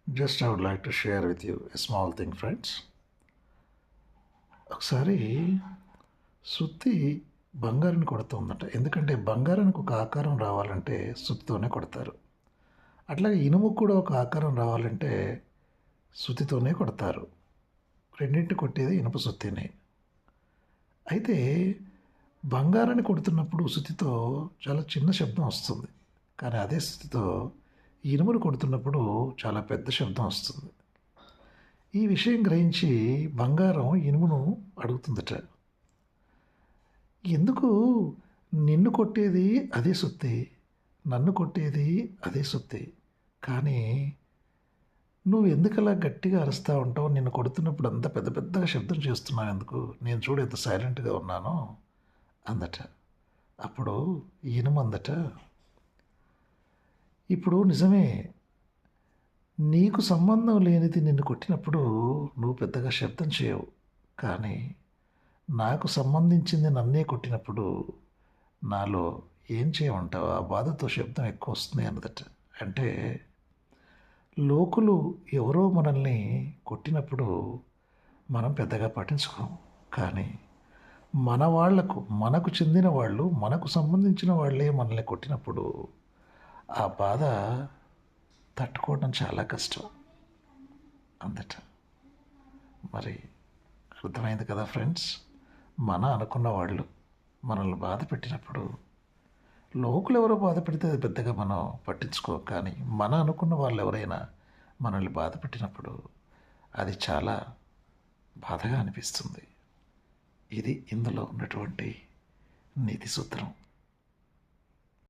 Just I would like to share with you a small thing, friends. ఒకసారి సుత్తి బంగారాన్ని కొడుతుందట. ఎందుకంటే బంగారానికి ఒక ఆకారం రావాలంటే సుత్తితోనే కొడతారు. అట్లాగే ఇనుముకు కూడా ఒక ఆకారం రావాలంటే సుత్తితోనే కొడతారు. రెండింటిని కొట్టేది ఇనుప సుత్తినే. అయితే బంగారాన్ని కొడుతున్నప్పుడు సుత్తితో చాలా చిన్న శబ్దం వస్తుంది. కానీ అదే సుత్తితో ఇనుమును కొడుతున్నప్పుడు చాలా పెద్ద శబ్దం వస్తుంది. ఈ విషయం గ్రహించి బంగారం ఇనుమును అడుగుతుందట, ఎందుకు నిన్ను కొట్టేది అదే సుత్తి, నన్ను కొట్టేది అదే సుత్తి, కానీ నువ్వు ఎందుకలా గట్టిగా అరుస్తూ ఉంటావు, నిన్ను కొడుతున్నప్పుడు అంత పెద్ద పెద్దగా శబ్దం చేస్తున్నావు ఎందుకు, నేను చూడు ఎంత సైలెంట్గా ఉన్నానో అందట. అప్పుడు ఇనుము అందట, ఇప్పుడు నిజమే, నీకు సంబంధం లేనిది నిన్ను కొట్టినప్పుడు నువ్వు పెద్దగా శబ్దం చేయవు, కానీ నాకు సంబంధించింది నన్నే కొట్టినప్పుడు నాలో ఏం చేయమంటావు, ఆ బాధతో శబ్దం ఎక్కువ వస్తుంది అన్నదట. అంటే లోకులు ఎవరో మనల్ని కొట్టినప్పుడు మనం పెద్దగా పట్టించుకోం, కానీ మన వాళ్లకు, మనకు చెందిన వాళ్ళు, మనకు సంబంధించిన వాళ్ళే మనల్ని కొట్టినప్పుడు ఆ బాధ తట్టుకోవడం చాలా కష్టం అందట. మరి అర్థమైంది కదా ఫ్రెండ్స్, మన అనుకున్న వాళ్ళు మనల్ని బాధ పెట్టినప్పుడు, లోకులు ఎవరో బాధ పెడితే అది పెద్దగా మనం పట్టించుకోం, కానీ మన అనుకున్న వాళ్ళు ఎవరైనా మనల్ని బాధ పెట్టినప్పుడు అది చాలా బాధగా అనిపిస్తుంది. ఇది ఇందులో ఉన్నటువంటి నీతి సూత్రం.